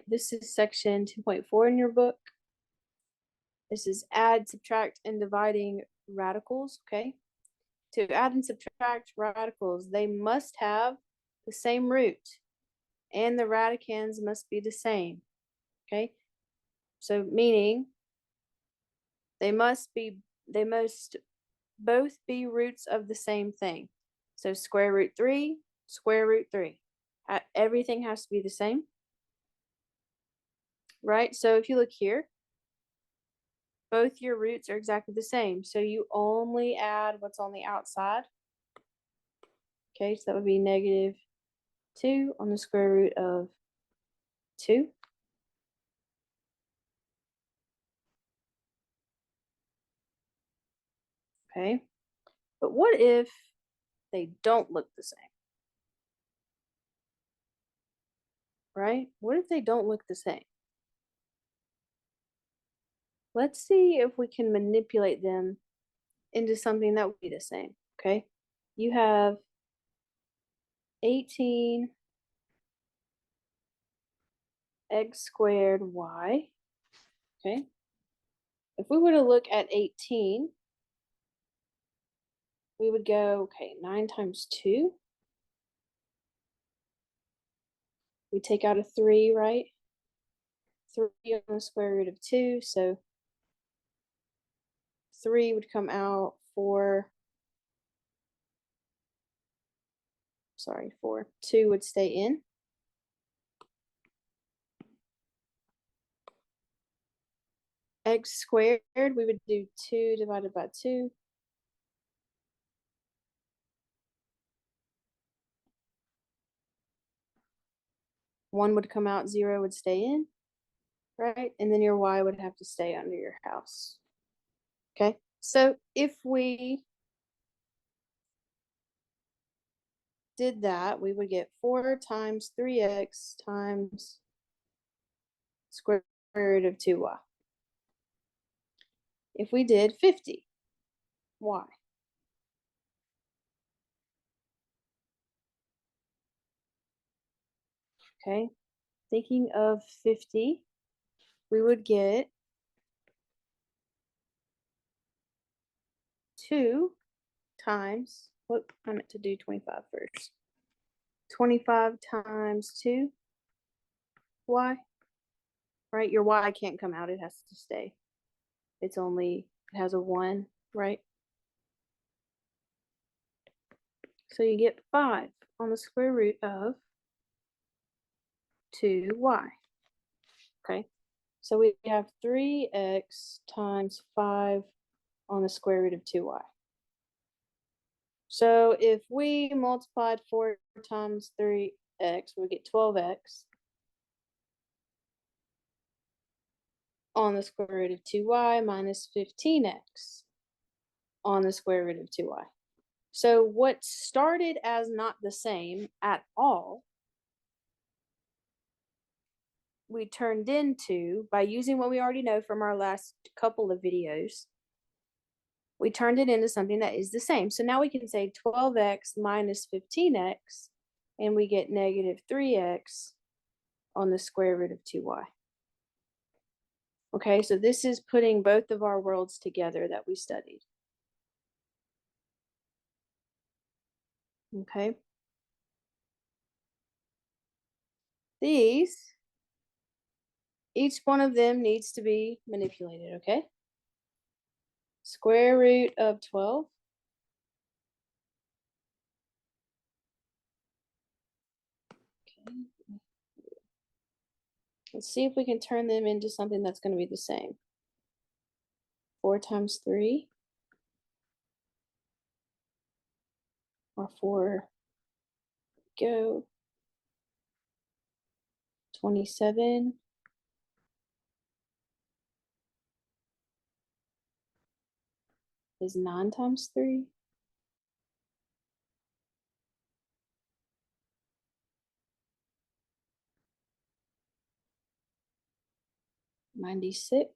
this is section 10.4 in your book. This is add, subtract, and dividing radicals, okay? To add and subtract radicals, they must have the same root, and the radicands must be the same, okay? So meaning they must both be roots of the same thing. So square root 3, square root 3. Everything has to be the same, right? So if you look here, both your roots are exactly the same. So you only add what's on the outside. Okay, so that would be negative 2 on the square root of 2. Okay, but what if they don't look the same? Right? What if they don't look the same? Let's see if we can manipulate them into something that would be the same, okay? You have 18 x squared y, okay? If we were to look at 18, we would go, okay, 9 times 2. We take out a 3, right? 3 on the square root of 2, so 3 would come out 4. 4. 2 would stay in. X squared, we would do 2 divided by 2. One would come out, 0 would stay in, right? And then your y would have to stay under your house. Okay, so if we did that, we would get 4 times 3x times square root of 2y. If we did 50, y. Okay, thinking of 50, we would get 2 times, what, I meant to do 25 first. 25 times 2, y, right? Your y can't come out, it has to stay. It has a 1, right? So you get 5 on the square root of 2y. Okay, so we have 3x times 5 on the square root of 2y. So if we multiplied 4 times 3x, we get 12x on the square root of 2y minus 15x on the square root of 2y. So what started as not the same at all, we turned into, by using what we already know from our last couple of videos, we turned it into something that is the same. So now we can say 12x minus 15x, and we get negative 3x on the square root of 2y. Okay, so this is putting both of our worlds together that we studied. Okay. These, each one of them needs to be manipulated, okay? Square root of 12. Okay. Let's see if we can turn them into something that's going to be the same. 4 times 3. Or 4, go. 27. Is 9 times 3. $96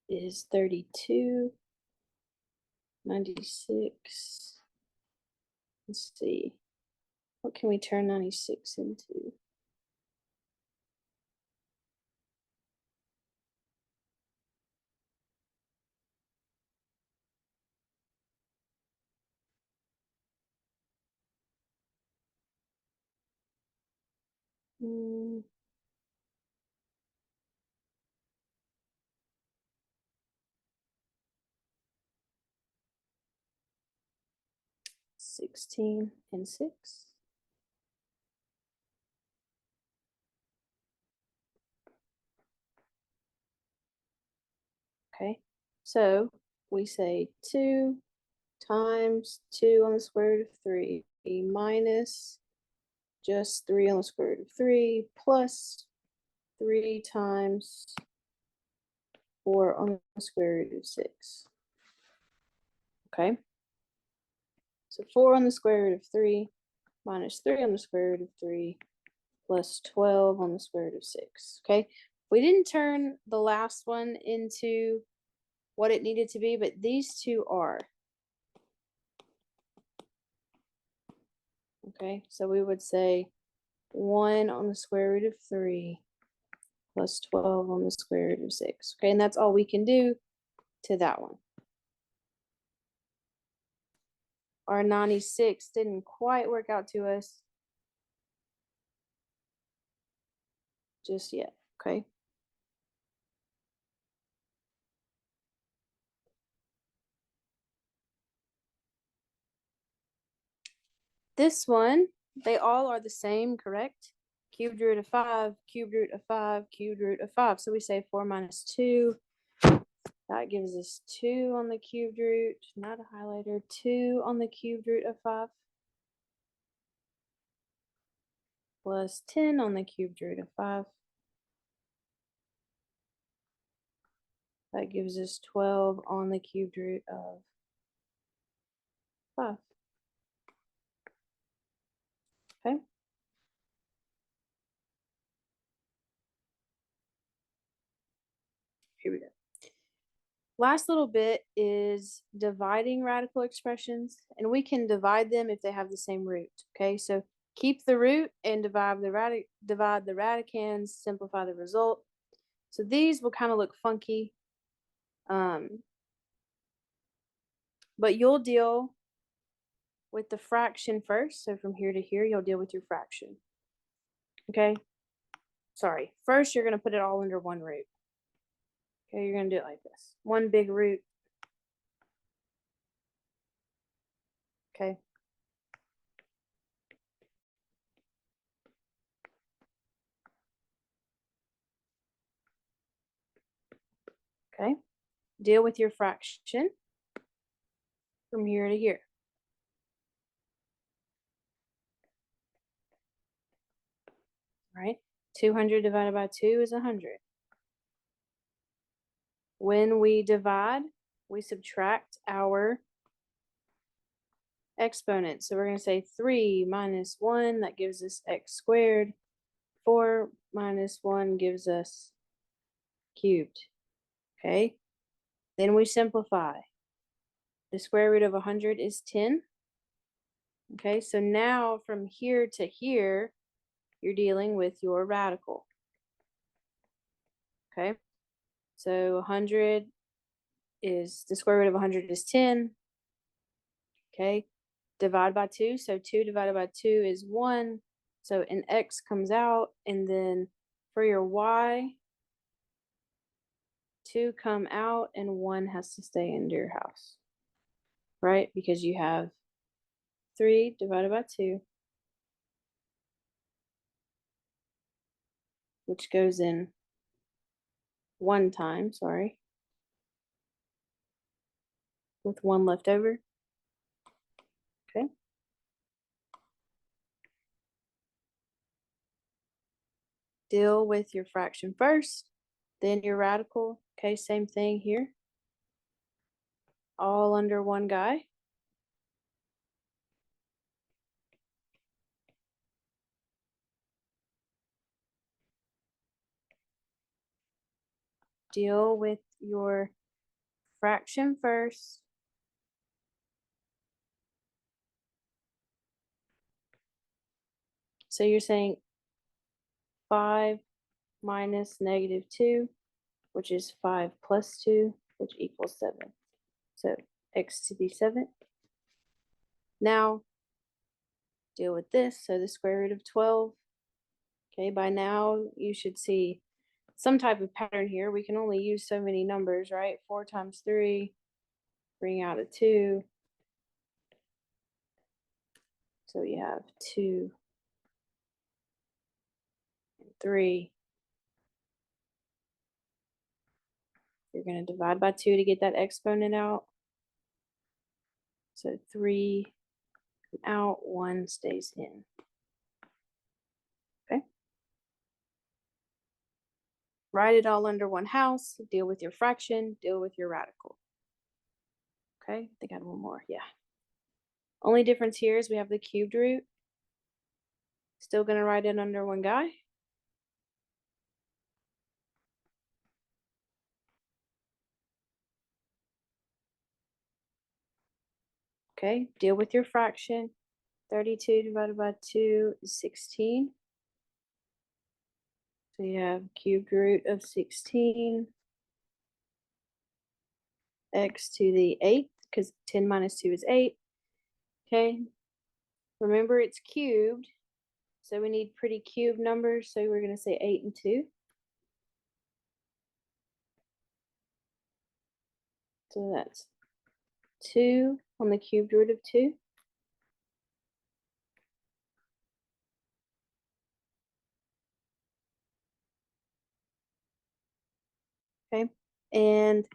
is 32. 96 Let's see. What can we turn 96 into? Mm, 16 and 6. Okay, so we say 2 times 2 on the square root of 3 minus just 3 on the square root of 3 plus 3 times 4 on the square root of 6. Okay, so 4 on the square root of 3 minus 3 on the square root of 3 plus 12 on the square root of 6. Okay, we didn't turn the last one into what it needed to be, but these two are. Okay, so we would say 1 on the square root of 3 plus 12 on the square root of 6. Okay, and that's all we can do to that one. Our 96 didn't quite work out to us just yet. Okay. This one, they all are the same, correct? Cubed root of 5, cubed root of 5, cubed root of 5. So we say 4 minus 2. That gives us 2 on the cubed root, not a highlighter, 2 on the cubed root of 5. Plus 10 on the cubed root of 5. That gives us 12 on the cubed root of 5. Okay. Here we go. Last little bit is dividing radical expressions, and we can divide them if they have the same root. Okay, so keep the root and divide the radicands, simplify the result. So these will kind of look funky, but you'll deal with the fraction first. So from here to here, you'll deal with your fraction. Okay, sorry. First, you're going to put it all under one root. Okay, you're going to do it like this. One big root. Okay. Okay. Deal with your fraction from here to here. Right? 200 divided by 2 is 100. When we divide, we subtract our exponent. So we're going to say 3 minus 1, that gives us x squared. 4 minus 1 gives us cubed. Okay? Then we simplify. The square root of 100 is 10. Okay, so now from here to here, you're dealing with your radical. Okay, so 100 is, the square root of 100 is 10. Okay, divide by 2. So 2 divided by 2 is 1. So an x comes out, and then for your y, 2 come out, and 1 has to stay into your house. Right, because you have 3 divided by 2, which goes in 1 time, sorry, with 1 left over. Okay. Deal with your fraction first, then your radical. Okay, same thing here. All under one guy. Deal with your fraction first, So you're saying 5 minus -2, which is 5 plus 2, which equals 7. So x to the 7th. Now deal with this. So the square root of 12. Okay, by now you should see some type of pattern here. We can only use so many numbers, right? 4 times 3, bring out a 2. So you have 2 and 3. You're going to divide by 2 to get that exponent out. So 3 out, 1 stays in. Okay. Write it all under one house. Deal with your fraction. Deal with your radical. Okay, I think I had one more. Yeah. Only difference here is we have the cubed root. Still going to write it under one guy. Okay, deal with your fraction. 32 divided by 2 is 16. So you have cubed root of 16 x to the 8th, because 10 minus 2 is 8. Okay, remember it's cubed, so we need pretty cube numbers, so we're going to say 8 and 2. So that's 2 on the cubed root of 2. Okay, and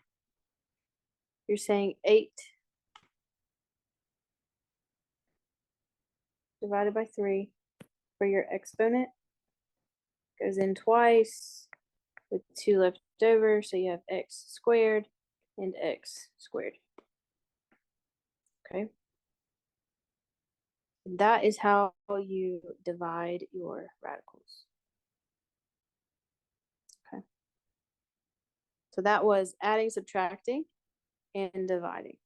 you're saying 8 divided by 3 for your exponent. Goes in twice with 2 left over, so you have x squared and x squared. Okay. That is how you divide your radicals. Okay. So that was adding, subtracting, and dividing.